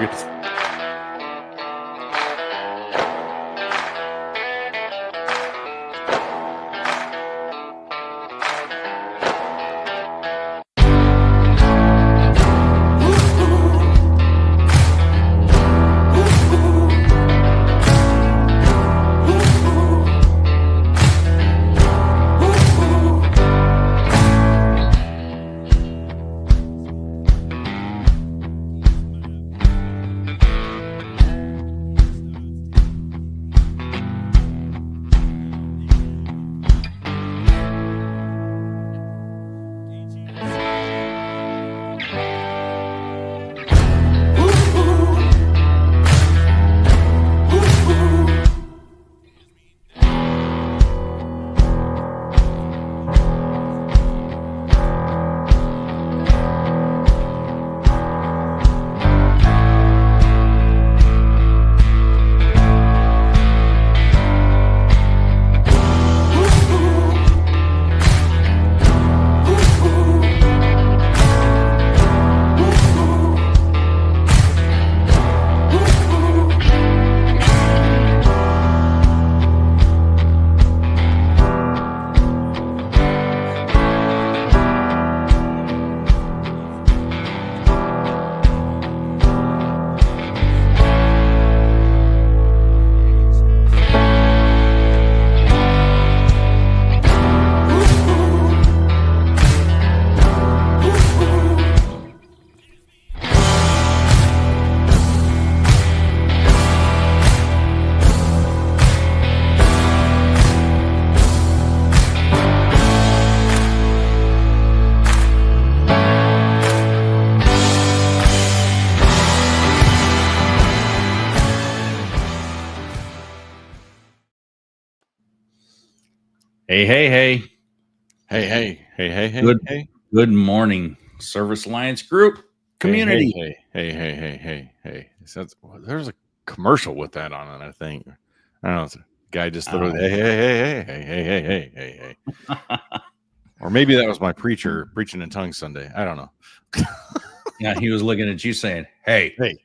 good to see you. Hey. Good morning, Service Alliance Group community. Hey. There's a commercial with that on it, I think. I don't know. It's a guy just threw hey. Or maybe that was my preacher preaching in tongues Sunday. I don't know. Yeah, he was looking at you saying, hey, wake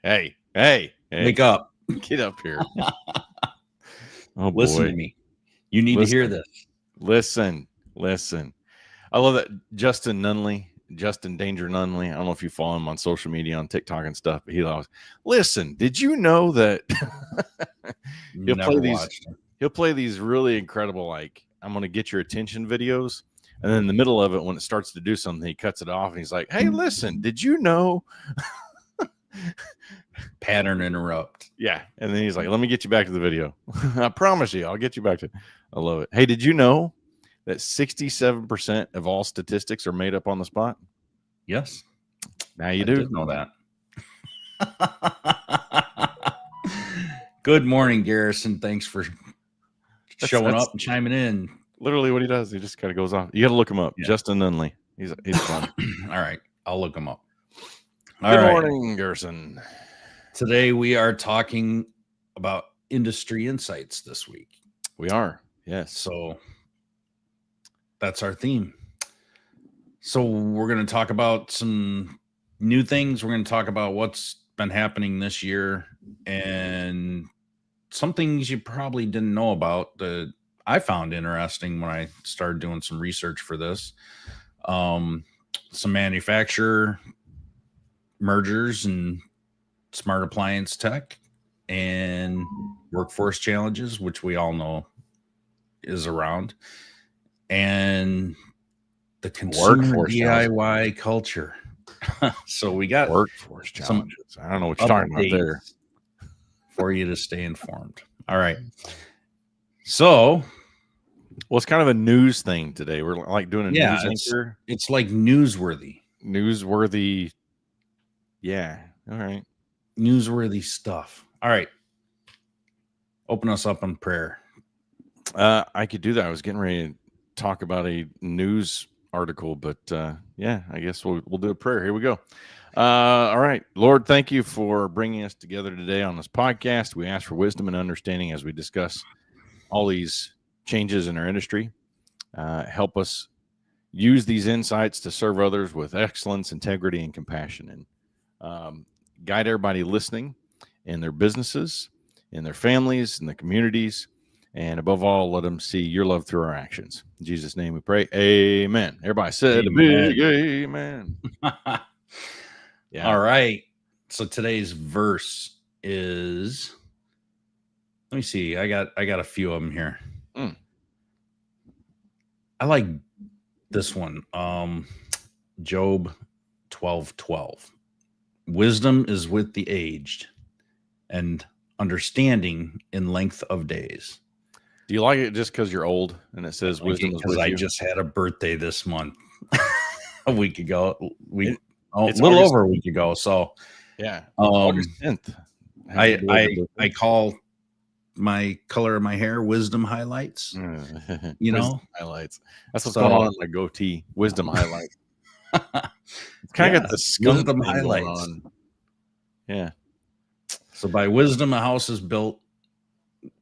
up. Get up here. Oh, boy. Listen to me. You need to hear this. Listen. I love that Justin Danger Nunley. I don't know if you follow him on social media, on TikTok and stuff, but he always, listen, did you know that he'll play these really incredible, like, I'm going to get your attention videos. And then in the middle of it, when it starts to do something, he cuts it off and he's like, hey, listen, did you know? Pattern interrupt. Yeah. And then he's like, let me get you back to the video. I promise you, I'll get you back to it. I love it. Hey, did you know that 67% of all statistics are made up on the spot? Yes. Now you I do did know that. Good morning, Garrison. Thanks for showing up and chiming in. Literally what he does. He just kind of goes off. You got to look him up. Yeah. Justin Nunley. He's fun. All right. I'll look him up. Good morning, Garrison. Today we are talking about industry insights this week. We are. Yes. So that's our theme. So we're going to talk about some new things. We're going to talk about what's been happening this year and some things you probably didn't know about that I found interesting when I started doing some research for this. Some manufacturer mergers and smart appliance tech and workforce challenges, which we all know is around, and the consumer DIY culture. So we got workforce challenges. I don't know what you're talking about there. For you to stay informed. All right. So, well, it's kind of a news thing today. We're like doing a news anchor. It's like newsworthy. Yeah. All right. Newsworthy stuff. All right. Open us up in prayer. I could do that. I was getting ready to talk about a news article, but yeah, I guess we'll do a prayer. Here we go. All right. Lord, thank you for bringing us together today on this podcast. We ask for wisdom and understanding as we discuss all these changes in our industry. Help us use these insights to serve others with excellence, integrity, and compassion. And guide everybody listening in their businesses, in their families, in their communities, and above all, let them see your love through our actions. In Jesus' name we pray. Amen. Everybody said a big amen. Yeah. All right. So today's verse is, let me see. I got a few of them here. I like this one. Job 12:12. Wisdom is with the aged, and understanding in length of days. Do you like it just because you're old and it says wisdom is with you? Because I just had a birthday this month, a week ago. It's a little over a week ago. So yeah, August 10th. I call my color of my hair wisdom highlights. You know, highlights. That's what's going on in my goatee. Wisdom highlights. It's kind of got the skunk thing going on. Yeah. So by wisdom, a house is built.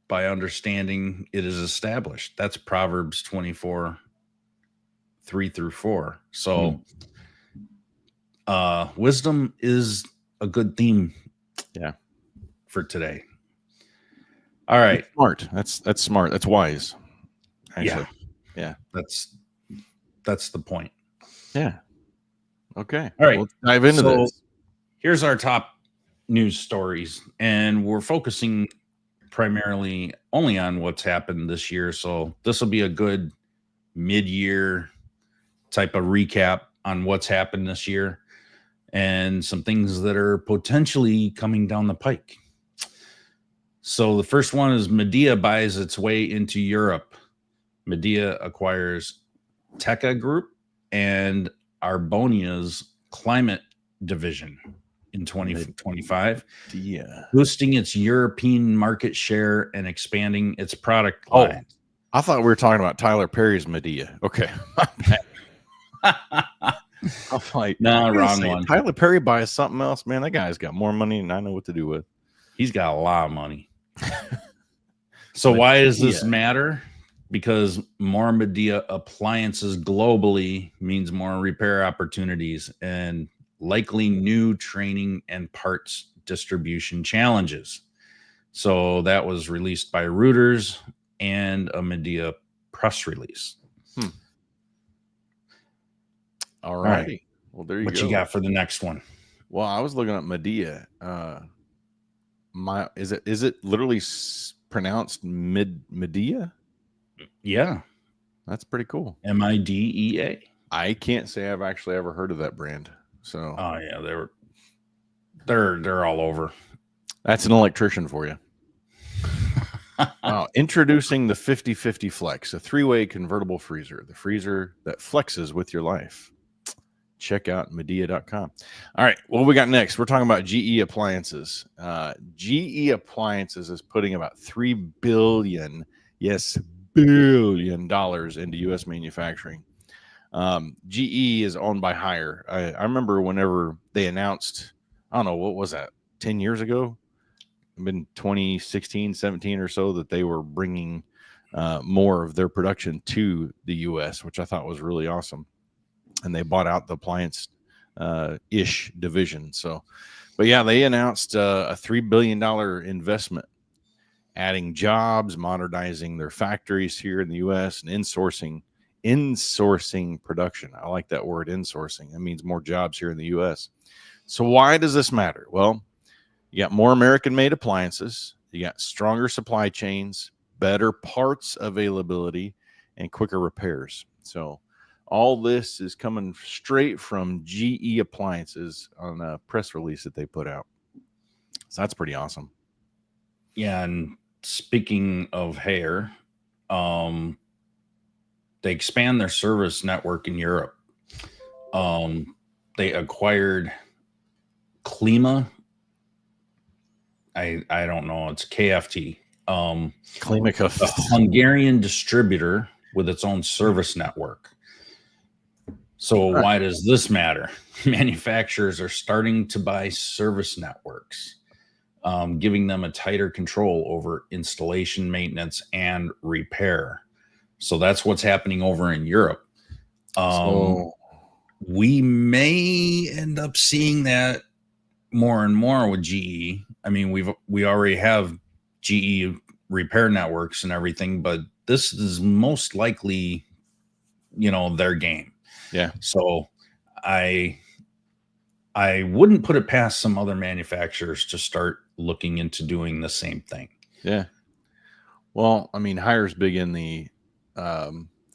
By understanding, it is established. That's Proverbs 24:3-4. So wisdom is a good theme. Yeah. For today. All right. That's smart. That's smart. That's wise. Actually. Yeah. That's the point. Yeah. Okay. All right. Let's dive into this. Here's our top news stories, and we're focusing primarily only on what's happened this year. So this will be a good mid-year type of recap on what's happened this year and some things that are potentially coming down the pike. So the first one is Midea buys its way into Europe. Midea acquires Teka Group and Arbonia's climate division in 2025, boosting its European market share and expanding its product line. I thought we were talking about Tyler Perry's Midea. Okay. I'm like, no, wrong one. Tyler Perry buys something else, man. That guy's got more money than I know what to do with. He's got a lot of money. So why does this matter? Because more Midea appliances globally means more repair opportunities and likely new training and parts distribution challenges. So that was released by Reuters and a Midea press release. All right. Well, there you go. What you got for the next one? Well, I was looking at Midea. Is it literally pronounced Midea? Yeah, that's pretty cool. Midea. I can't say I've actually ever heard of that brand. So, oh yeah, they're all over. That's an electrician for you. Introducing the 50/50 Flex, a 3-way convertible freezer, the freezer that flexes with your life. Check out Midea.com. All right, what we got next? We're talking about GE Appliances. GE Appliances is putting about $3 billion, yes, $billion into U.S. manufacturing. GE is owned by Haier. I remember whenever they announced, I don't know, what was that, 10 years ago? In 2016, 17 or so, that they were bringing more of their production to the U.S., which I thought was really awesome. And they bought out the appliance ish division. So, but yeah, they announced a $3 billion investment, adding jobs, modernizing their factories here in the U.S. and insourcing production. I like that word, insourcing. That means more jobs here in the U.S. So why does this matter? Well, you got more American-made appliances. You got stronger supply chains, better parts availability, and quicker repairs. So all this is coming straight from GE Appliances on a press release that they put out. So that's pretty awesome. Yeah, and speaking of Haier, they expand their service network in Europe. They acquired Klima. I don't know. It's KFT. Klima, a Hungarian distributor with its own service network. So why does this matter? Manufacturers are starting to buy service networks, giving them a tighter control over installation, maintenance, and repair. So that's what's happening over in Europe. We may end up seeing that more and more with GE. I mean, we already have GE repair networks and everything, but this is most likely, their game. Yeah. So I wouldn't put it past some other manufacturers to start looking into doing the same thing. Yeah. Well, I mean, Haier's big in the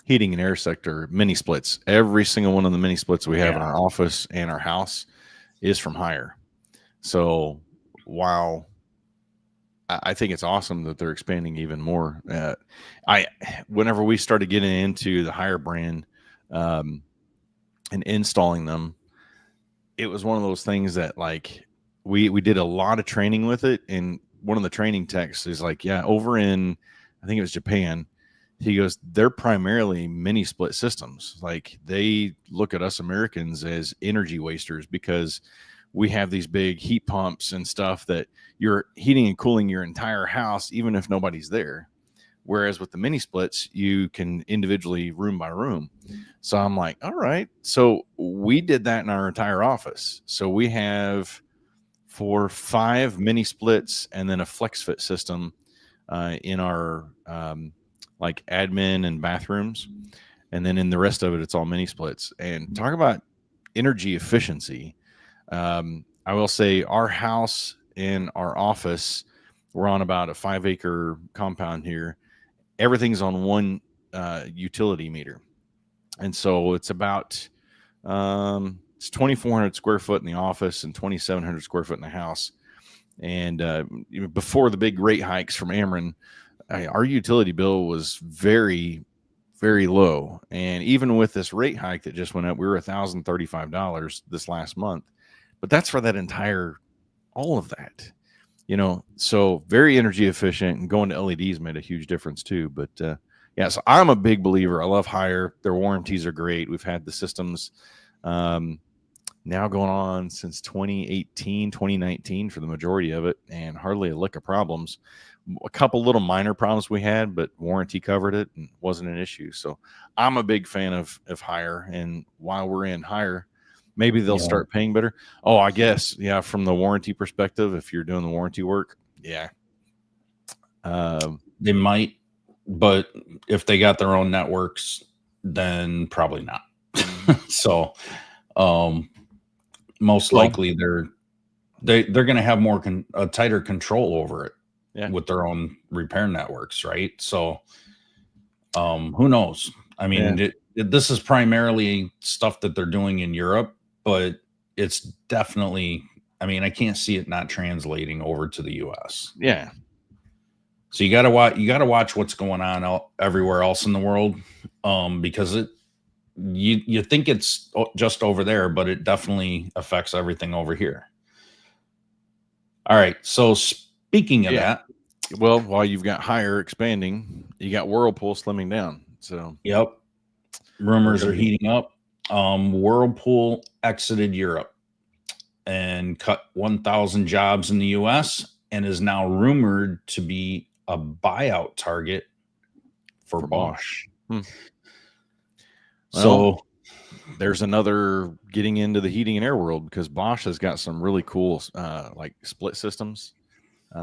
heating and air sector, mini splits. Every single one of the mini splits we have in our office and our house is from Haier. So while I think it's awesome that they're expanding even more, whenever we started getting into the Haier brand and installing them, it was one of those things that like we did a lot of training with it. And one of the training techs is like, yeah, over in, I think it was Japan, he goes, they're primarily mini split systems. Like they look at us Americans as energy wasters because we have these big heat pumps and stuff that you're heating and cooling your entire house, even if nobody's there. Whereas with the mini splits, you can individually room by room. So I'm like, all right. So we did that in our entire office. So we have 5 mini splits and then a flex fit system in our like admin and bathrooms. And then in the rest of it, it's all mini splits. And talk about energy efficiency. I will say our house and our office, we're on about a 5-acre compound here. Everything's on one utility meter. And so it's about it's 2,400 square foot in the office and 2,700 square foot in the house. And before the big rate hikes from Ameren, our utility bill was very, very low. And even with this rate hike that just went up, we were $1,035 this last month. But that's for that entire, all of that, so very energy efficient, and going to LEDs made a huge difference too. But yeah, so I'm a big believer. I love Haier. Their warranties are great. We've had the systems now going on since 2018, 2019 for the majority of it, and hardly a lick of problems. A couple little minor problems we had, but warranty covered it and wasn't an issue. So I'm a big fan of Haier. And while we're in Haier, maybe they'll start paying better. Oh, I guess, yeah, from the warranty perspective, if you're doing the warranty work, yeah. They might, but if they got their own networks, then probably not. So most likely they're going to have a tighter control over it with their own repair networks, right? So who knows? I mean, this is primarily stuff that they're doing in Europe, but it's definitely, I mean, I can't see it not translating over to the US. Yeah. So you got to watch what's going on everywhere else in the world, because you think it's just over there, but it definitely affects everything over here. All right. So speaking of that, well, while you've got Haier expanding, you got Whirlpool slimming down. So yep, rumors are heating up. Whirlpool exited Europe and cut 1,000 jobs in the US and is now rumored to be a buyout target for Bosch. So there's another getting into the heating and air world, because Bosch has got some really cool like split systems,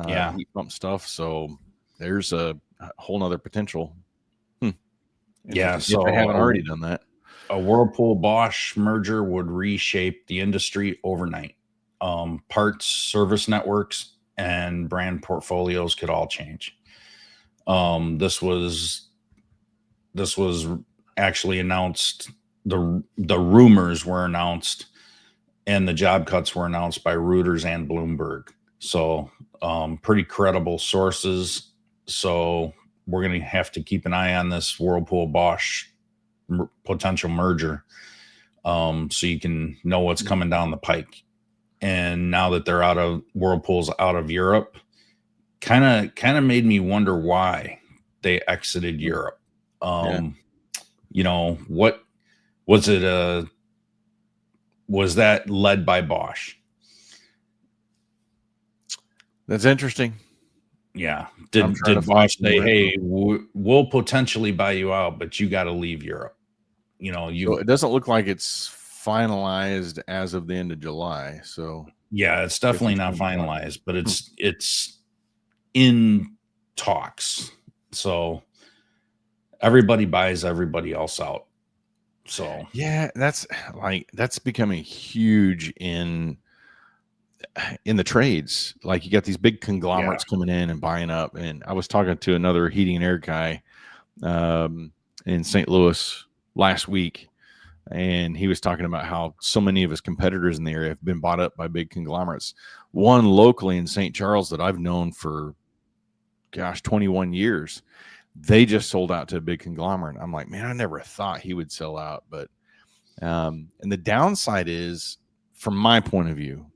heat pump stuff. So there's a whole nother potential. Yeah, so they haven't already done that. A Whirlpool Bosch merger would reshape the industry overnight. Parts, service networks, and brand portfolios could all change. This was actually announced. The rumors were announced, and the job cuts were announced by Reuters and Bloomberg. So pretty credible sources. So we're going to have to keep an eye on this Whirlpool Bosch potential merger, so you can know what's coming down the pike. And now that they're Whirlpool's out of Europe, kind of made me wonder why they exited Europe. What was it? Was that led by Bosch? That's interesting. Yeah. Did Bosch say, hey, we'll potentially buy you out, but you got to leave Europe? So it doesn't look like it's finalized as of the end of July. So Yeah, it's definitely not finalized, but it's in talks. So everybody buys everybody else out. So Yeah, that's becoming huge in the trades. Like, you got these big conglomerates coming in and buying up. And I was talking to another heating and air guy in St. Louis last week, and he was talking about how so many of his competitors in the area have been bought up by big conglomerates. One locally in St. Charles that I've known for 21 years, they just sold out to a big conglomerate. I'm like, man, I never thought he would sell out. But and the downside is, from my point of view,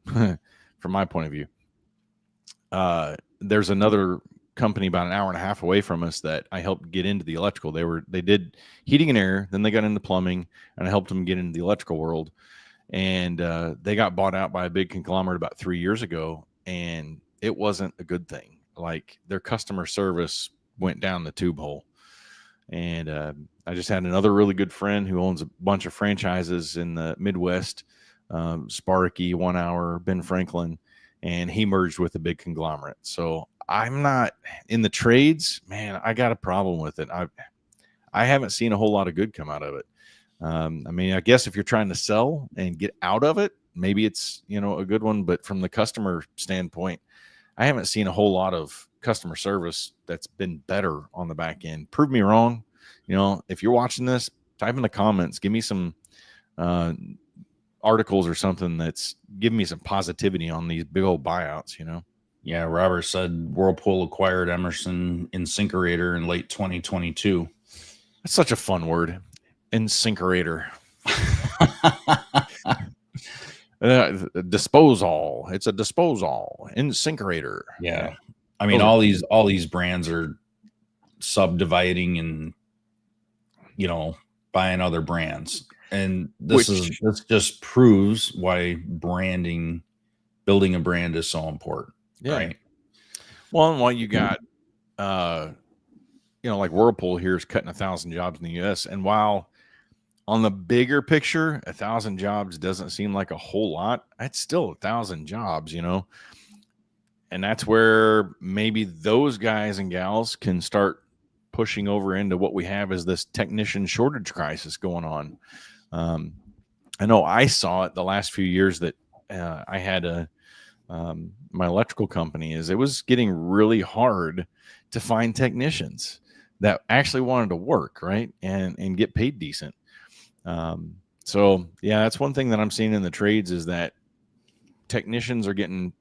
there's another company about an hour and a half away from us that I helped get into the electrical. They did heating and air, then they got into plumbing, and I helped them get into the electrical world. And they got bought out by a big conglomerate about 3 years ago, and it wasn't a good thing. Like, their customer service went down the tube hole. And I just had another really good friend who owns a bunch of franchises in the Midwest, Sparky, 1 Hour, Ben Franklin, and he merged with a big conglomerate. So I'm not in the trades, man. I got a problem with it. I haven't seen a whole lot of good come out of it. I mean, I guess if you're trying to sell and get out of it, maybe it's, a good one. But from the customer standpoint, I haven't seen a whole lot of customer service that's been better on the back end. Prove me wrong. If you're watching this, type in the comments, give me some articles or something that's giving me some positivity on these big old buyouts. yeah, Robert said Whirlpool acquired Emerson Incinerator in late 2022. That's such a fun word, incinerator. Disposal. It's a disposal incinerator. Yeah. I mean, all these brands are subdividing and buying other brands, and this just proves why building a brand is so important. Yeah. Right. Well, and while you got like Whirlpool here is cutting 1,000 jobs in the US, and while on the bigger picture 1,000 jobs doesn't seem like a whole lot, it's still 1,000 jobs, and that's where maybe those guys and gals can start pushing over into what we have is this technician shortage crisis going on. I know I saw it the last few years that I had my electrical company, is it was getting really hard to find technicians that actually wanted to work, right, and get paid decent. So yeah, that's one thing that I'm seeing in the trades, is that technicians are getting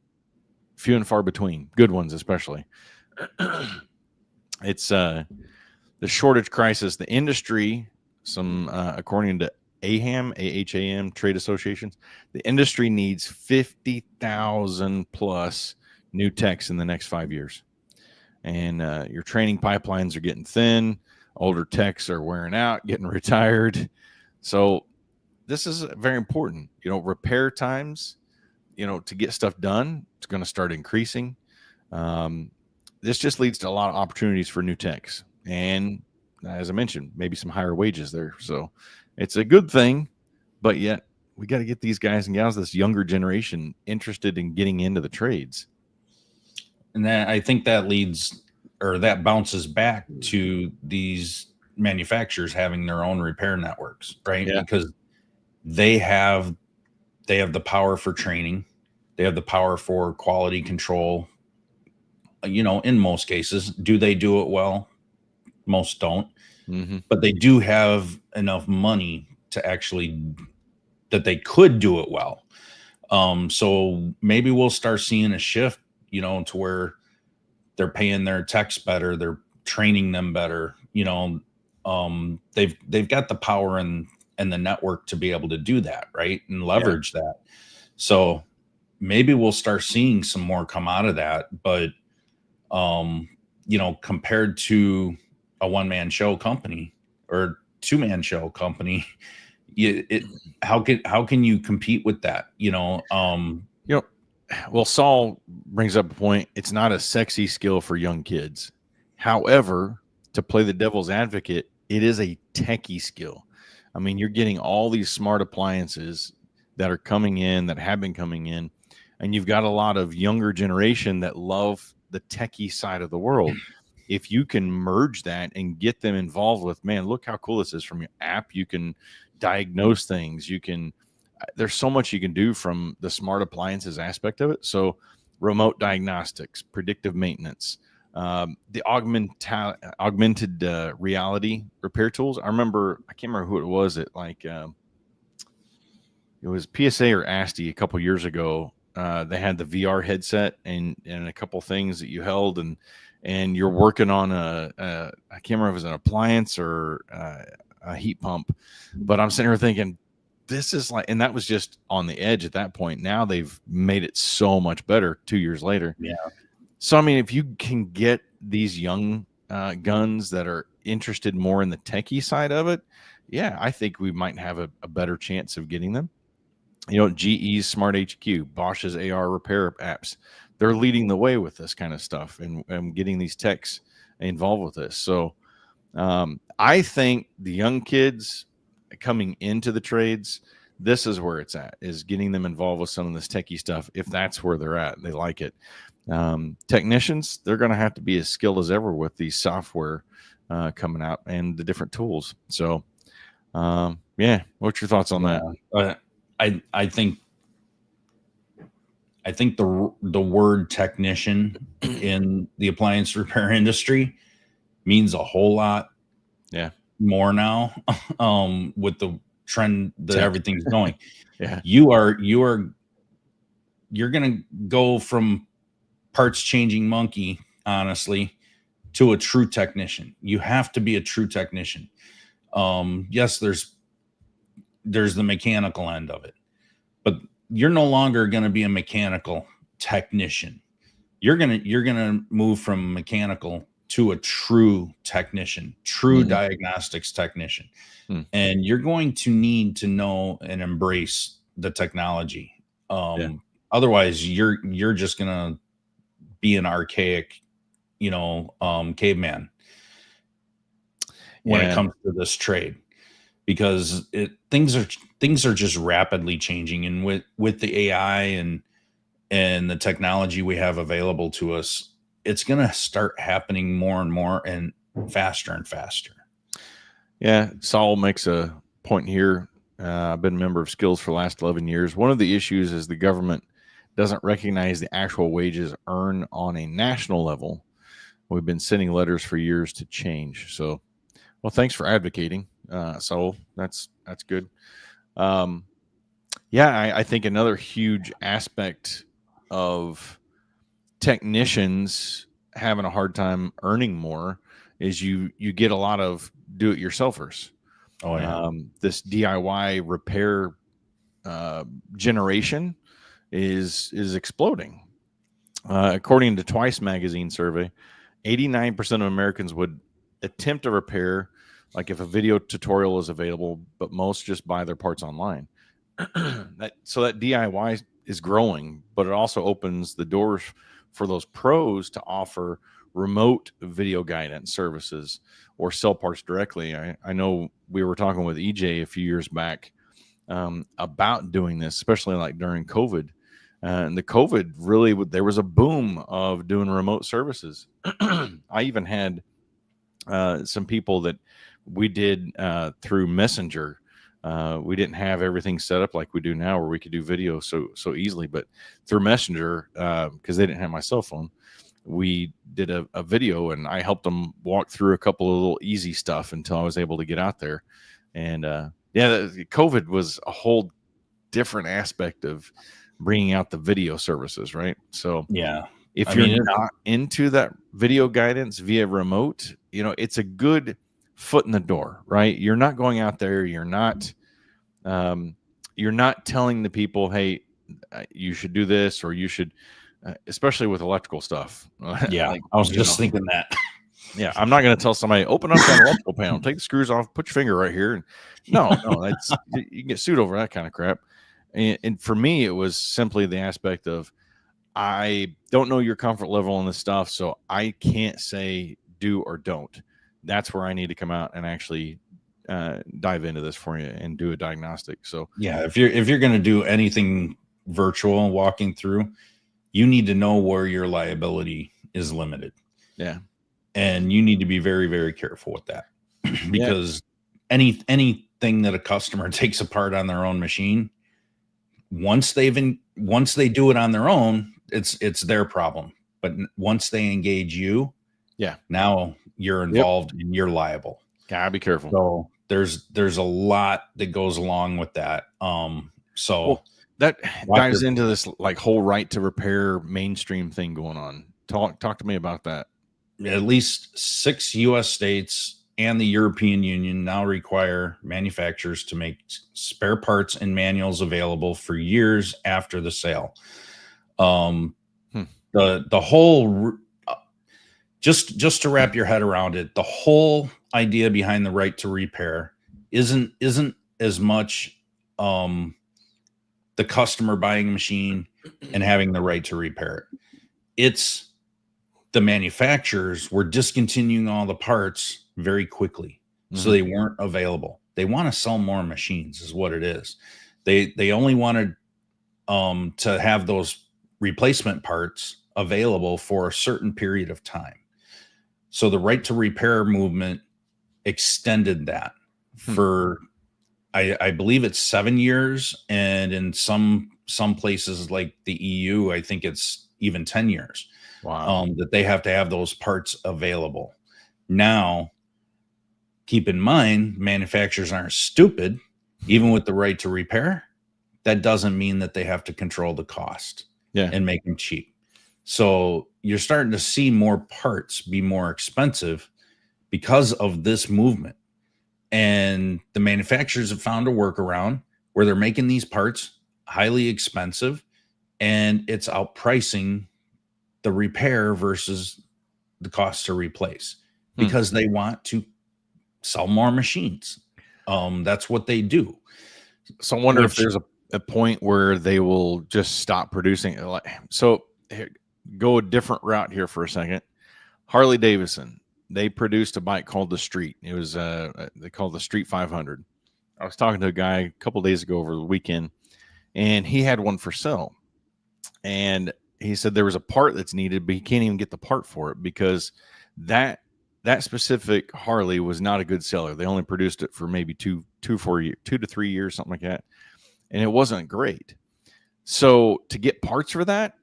few and far between, good ones especially. It's the shortage crisis. The industry, according to AHAM trade associations, the industry needs 50,000 plus new techs in the next 5 years. And your training pipelines are getting thin. Older techs are wearing out, getting retired. So this is very important. Repair times, to get stuff done, it's going to start increasing. This just leads to a lot of opportunities for new techs. And as I mentioned, maybe some higher wages there. So it's a good thing, but yet we got to get these guys and gals, this younger generation, interested in getting into the trades. And then I think that bounces back to these manufacturers having their own repair networks, right? Yeah. Because they have the power for training. They have the power for quality control. In most cases, do they do it well? Most don't. Mm-hmm. But they do have enough money to actually that they could do it well. So maybe we'll start seeing a shift, to where they're paying their techs better, they're training them better. They've got the power and the network to be able to do that, right, and leverage that. So maybe we'll start seeing some more come out of that. But compared to a one-man show company or two-man show company, how can you compete with that? Well, Saul brings up a point. It's not a sexy skill for young kids. However, to play the devil's advocate, it is a techie skill. I mean, you're getting all these smart appliances that are coming in, that have been coming in. and you've got a lot of younger generation that love the techie side of the world. If you can merge that and get them involved with, man, look how cool this is from your app. You can diagnose things. There's so much you can do from the smart appliances aspect of it. So remote diagnostics, predictive maintenance, the augmented reality repair tools. I can't remember who it was. It was PSA or ASTI a couple years ago. They had the VR headset and a couple things that you held, and you're working on I can't remember if it was an appliance or a heat pump, but I'm sitting here thinking, this is like, and that was just on the edge at that point. Now they've made it so much better 2 years later. Yeah. So, I mean, if you can get these young guns that are interested more in the techie side of it, yeah, I think we might have a better chance of getting them. GE's Smart HQ, Bosch's AR repair apps, they're leading the way with this kind of stuff and getting these techs involved with this. So I think the young kids coming into the trades, this is where it's at, is getting them involved with some of this techie stuff. If that's where they're at, they like it. Technicians, they're going to have to be as skilled as ever with the software coming out and the different tools. So, yeah, what's your thoughts on that? I think the word technician in the appliance repair industry means a whole lot more now with the trend that everything's going. You're going to go from parts changing monkey, honestly, to a true technician. You have to be a true technician. Yes, there's the mechanical end of it, but you're no longer going to be a mechanical technician. You're going to move from mechanical to a true technician, true diagnostics technician. And you're going to need to know and embrace the technology. Otherwise you're just going to be an archaic, caveman when it comes to this trade, because things are just rapidly changing. And with the AI and the technology we have available to us, it's going to start happening more and more and faster and faster. Yeah. Saul makes a point here. I've been a member of Skills for the last 11 years. One of the issues is the government doesn't recognize the actual wages earned on a national level. We've been sending letters for years to change. So, well, thanks for advocating, Saul. That's good. I think another huge aspect of technicians having a hard time earning more is you get a lot of do-it-yourselfers. This DIY repair generation is exploding. According to Twice magazine survey, 89% of Americans would attempt a repair, like if a video tutorial is available, but most just buy their parts online. So that DIY is growing, but it also opens the doors for those pros to offer remote video guidance services or sell parts directly. I know we were talking with EJ a few years back about doing this, especially like during COVID. And the COVID really, there was a boom of doing remote services. I even had some people that we did through Messenger. We didn't have everything set up like we do now, where we could do video so easily, but through Messenger, because they didn't have my cell phone, we did a video, and I helped them walk through a couple of little easy stuff until I was able to get out there. And COVID was a whole different aspect of bringing out the video services, right? So if you're not into that video guidance via remote, it's a good foot in the door, right? You're not going out there. You're not telling the people, hey, you should do this, or you should, especially with electrical stuff. I was just thinking that. Yeah, I'm not going to tell somebody, open up that electrical panel, take the screws off, put your finger right here. No, that's, you can get sued over that kind of crap. And for me, it was simply the aspect of, I don't know your comfort level on this stuff, so I can't say do or don't. That's where I need to come out and actually dive into this for you and do a diagnostic. So if you're going to do anything virtual walking through, you need to know where your liability is limited. Yeah. And you need to be very, very careful with that because anything that a customer takes apart on their own machine, once they do it on their own, it's their problem. But once they engage you, now you're involved and you're liable. Gotta be careful. So there's a lot that goes along with that. That dives into this like whole right to repair mainstream thing going on. Talk to me about that. At least 6 U.S. states and the European Union now require manufacturers to make spare parts and manuals available for years after the sale. The whole just to wrap your head around it, the whole idea behind the right to repair isn't as much the customer buying a machine and having the right to repair it. It's the manufacturers were discontinuing all the parts very quickly, so they weren't available. They want to sell more machines, is what it is. They only wanted to have those replacement parts available for a certain period of time. So the right to repair movement extended that for I believe it's 7 years, and in some places like the EU, I think it's even 10 years. Wow. That they have to have those parts available. Now, keep in mind, manufacturers aren't stupid. Even with the right to repair, that doesn't mean that they have to control the cost and make them cheap. So you're starting to see more parts be more expensive because of this movement. And the manufacturers have found a workaround where they're making these parts highly expensive, and it's outpricing the repair versus the cost to replace because they want to sell more machines. That's what they do. So I wonder if there's a point where they will just stop producing. So go a different route here for a second. Harley Davidson, they produced a bike called the Street. It was they called the Street 500. I was talking to a guy a couple of days ago over the weekend, and he had one for sale. And he said there was a part that's needed, but he can't even get the part for it because that specific Harley was not a good seller. They only produced it for maybe 2 to 3 years, something like that. And it wasn't great. So to get parts for that,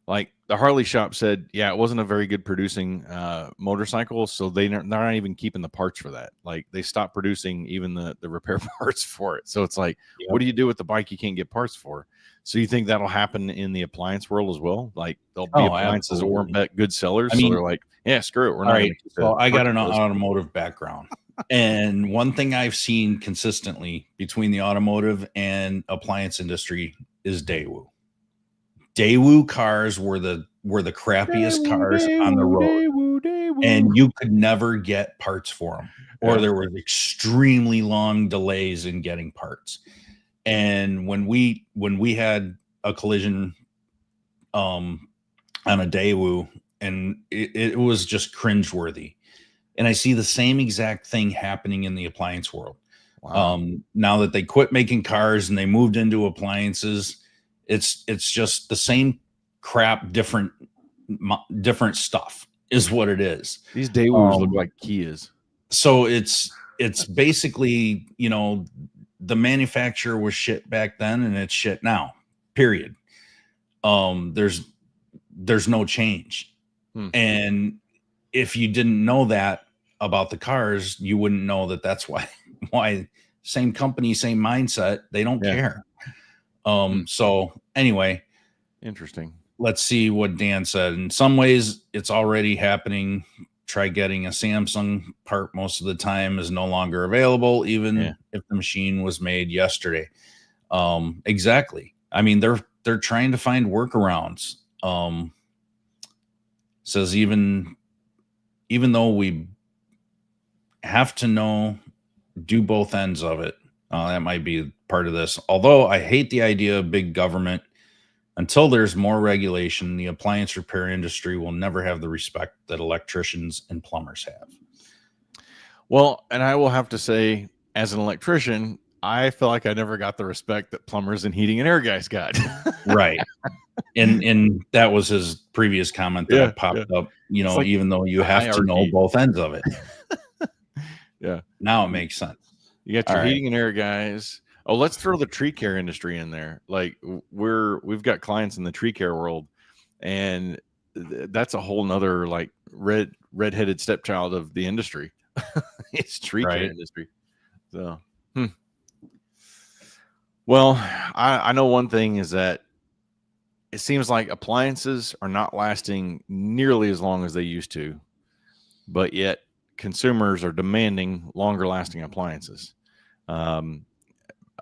like the Harley shop said, it wasn't a very good producing motorcycle. So they're not even keeping the parts for that. Like they stopped producing even the repair parts for it. So it's like, what do you do with the bike you can't get parts for? So you think that'll happen in the appliance world as well? Like there'll be appliances that weren't good sellers. So they're like, screw it. We're not. Right. So I got an automotive background. And one thing I've seen consistently between the automotive and appliance industry is Daewoo. Daewoo cars were the crappiest cars on the road, and you could never get parts for them, or there were extremely long delays in getting parts. And when we had a collision on a Daewoo, and it was just cringeworthy. And I see the same exact thing happening in the appliance world. Wow. Now that they quit making cars and they moved into appliances, it's just the same crap, different stuff is what it is. These Daewoos look like Kias. So it's basically, the manufacturer was shit back then and it's shit now, period. There's no change. And if you didn't know that about the cars, you wouldn't know that that's why same company, same mindset, they don't care. So anyway, interesting. Let's see what Dan said. In some ways, it's already happening. Try getting a Samsung part most of the time is no longer available, even if the machine was made yesterday. Exactly. I mean, they're trying to find workarounds. Says even though we have to do both ends of it. That might be part of this. Although I hate the idea of big government. Until there's more regulation, the appliance repair industry will never have the respect that electricians and plumbers have. Well, and I will have to say, as an electrician, I feel like I never got the respect that plumbers and heating and air guys got. Right. And that was his previous comment that popped up, It's like even though you have to know hierarchy. both ends of it. Yeah. Now it makes sense. You got your heating and air guys. Oh, let's throw the tree care industry in there. Like we've got clients in the tree care world, and that's a whole nother like redheaded stepchild of the industry. It's tree care industry. So, well, I know one thing is that it seems like appliances are not lasting nearly as long as they used to, but yet consumers are demanding longer lasting appliances. A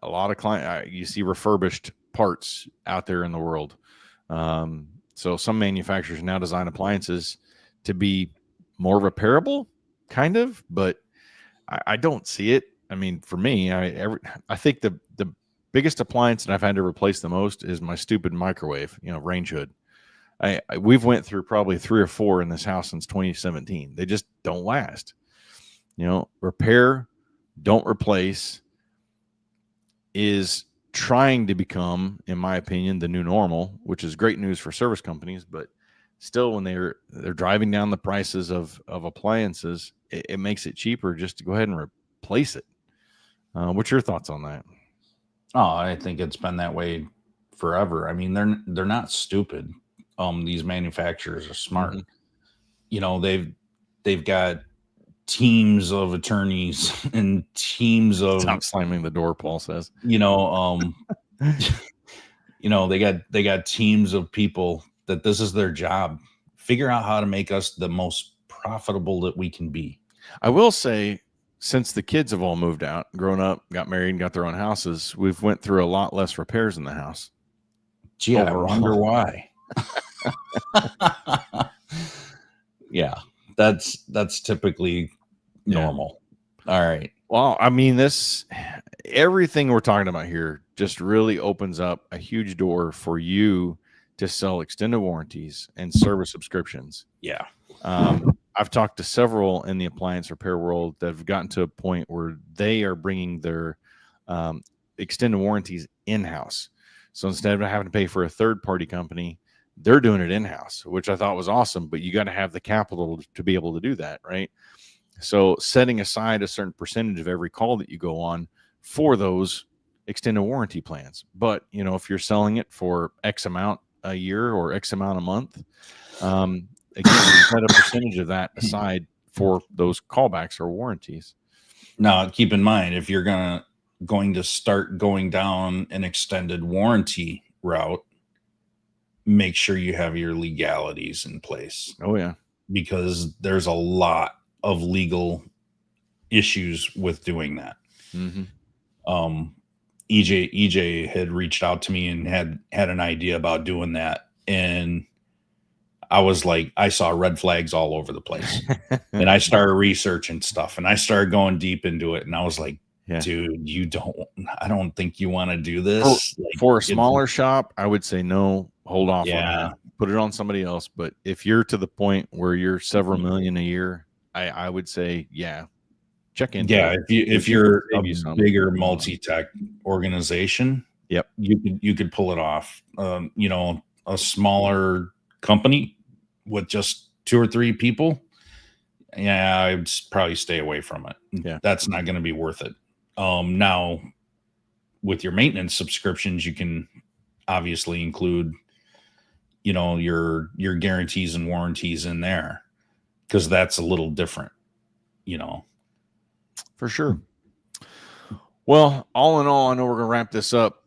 lot of you see refurbished parts out there in the world. So some manufacturers now design appliances to be more repairable, kind of, but I don't see it. I mean, for me, I think the biggest appliance that I've had to replace the most is my stupid microwave, range hood. We've went through probably 3 or 4 in this house since 2017. They just don't last. Repair, don't replace is trying to become, in my opinion, the new normal, which is great news for service companies. But still, when they're driving down the prices of appliances, it makes it cheaper just to go ahead and replace it. What's your thoughts on that? Oh, I think it's been that way forever. I mean, they're not stupid. These manufacturers are smart. They've got teams of attorneys and teams of Stop slamming the door, Paul says. They got teams of people that this is their job. Figure out how to make us the most profitable that we can be. I will say, since the kids have all moved out, grown up, got married, and got their own houses, we've went through a lot less repairs in the house. Gee, I wonder why. Yeah, that's typically normal. All right. Well, I mean, everything we're talking about here just really opens up a huge door for you to sell extended warranties and service subscriptions. Yeah. I've talked to several in the appliance repair world that have gotten to a point where they are bringing their extended warranties in-house. So instead of having to pay for a third-party company, they're doing it in-house, which I thought was awesome. But you got to have the capital to be able to do that, right? So setting aside a certain percentage of every call that you go on for those extended warranty plans. But, if you're selling it for X amount a year or X amount a month, again, you set a percentage of that aside for those callbacks or warranties. Now, keep in mind, if you're going to start going down an extended warranty route, make sure you have your legalities in place. Oh, yeah. Because there's a lot of legal issues with doing that. Mm-hmm. EJ had reached out to me and had an idea about doing that. And I was like, I saw red flags all over the place. And I started researching stuff and I started going deep into it. And I was like, dude, I don't think you want to do this. For a smaller shop, I would say no, hold off on that. Put it on somebody else. But if you're to the point where you're several million a year, I would say, check in. Yeah, if you're a bigger multi-tech organization, you could pull it off. A smaller company with just 2 or 3 people, I'd probably stay away from it. Yeah, that's not going to be worth it. Now, with your maintenance subscriptions, you can obviously include, your guarantees and warranties in there, because that's a little different, For sure. Well, all in all, I know we're going to wrap this up.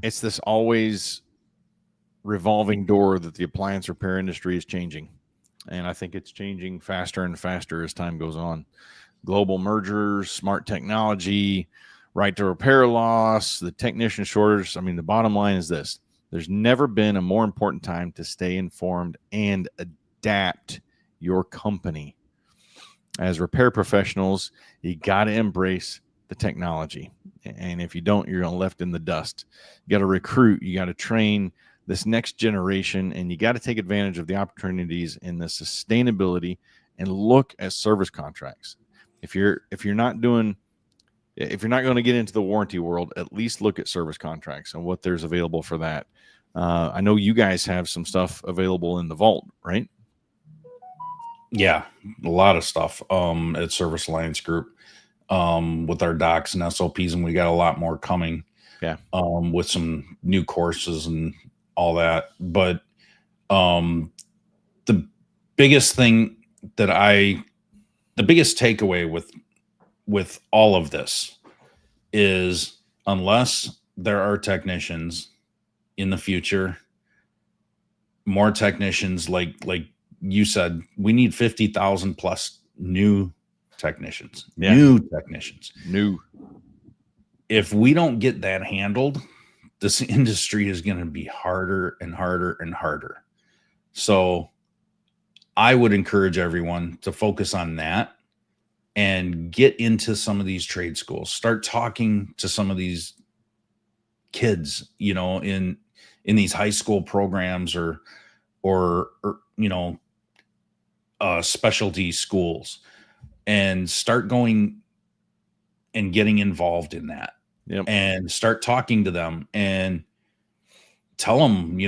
It's this always revolving door that the appliance repair industry is changing. And I think it's changing faster and faster as time goes on. Global mergers, smart technology, right to repair loss, the technician shortage. I mean, the bottom line is this. There's never been a more important time to stay informed and adapt your company. As repair professionals, you got to embrace the technology. And if you don't, you're left in the dust. You got to recruit, you got to train this next generation, and you got to take advantage of the opportunities in the sustainability and look at service contracts. If you're not doing if you're not going to get into the warranty world, at least look at service contracts and what there's available for that. I know you guys have some stuff available in the vault, right? Yeah, a lot of stuff at Service Alliance Group with our docs and SOPs, and we got a lot more coming. Yeah, with some new courses and all that. But the biggest thing the biggest takeaway with all of this is, unless there are technicians in the future, more technicians, like you said, we need 50,000 plus new technicians. If we don't get that handled, this industry is going to be harder and harder and harder. So I would encourage everyone to focus on that and get into some of these trade schools. Start talking to some of these kids, in these high school programs or specialty schools, and start going and getting involved in that. Yep. And start talking to them and tell them,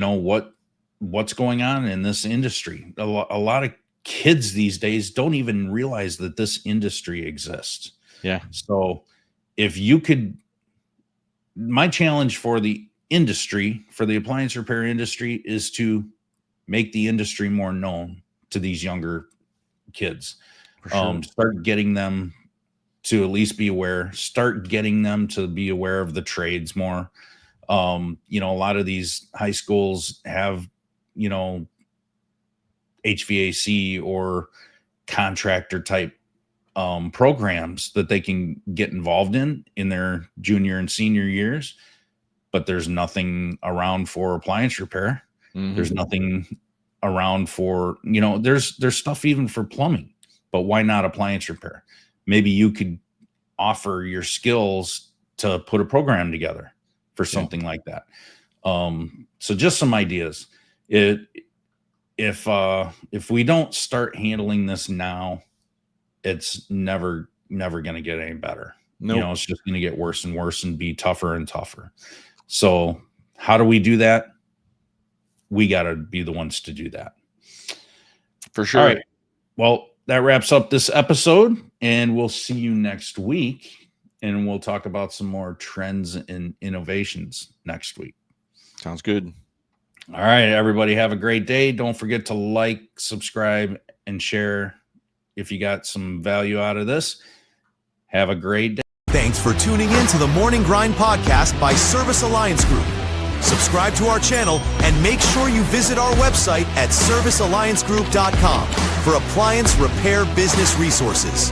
what's going on in this industry. A lot of kids these days don't even realize that this industry exists. Yeah. So if you could, my challenge for the industry, for the appliance repair industry, is to make the industry more known to these younger kids. For sure. Start getting them to at least be aware, start getting them to be aware of the trades more. A lot of these high schools have, HVAC or contractor type programs that they can get involved in their junior and senior years, but there's nothing around for appliance repair. Mm-hmm. There's nothing around for, there's stuff even for plumbing, but why not appliance repair? Maybe you could offer your skills to put a program together for something like that. So just some ideas. If we don't start handling this now, it's never going to get any better. Nope. It's just going to get worse and worse and be tougher and tougher. So how do we do that? We got to be the ones to do that. For sure. All right. Well, that wraps up this episode, and we'll see you next week, and we'll talk about some more trends and innovations next week. Sounds good. All right, everybody, have a great day. Don't forget to like, subscribe, and share if you got some value out of this. Have a great day. Thanks for tuning in to the Morning Grind podcast by Service Alliance Group. Subscribe to our channel and make sure you visit our website at servicealliancegroup.com for appliance repair business resources.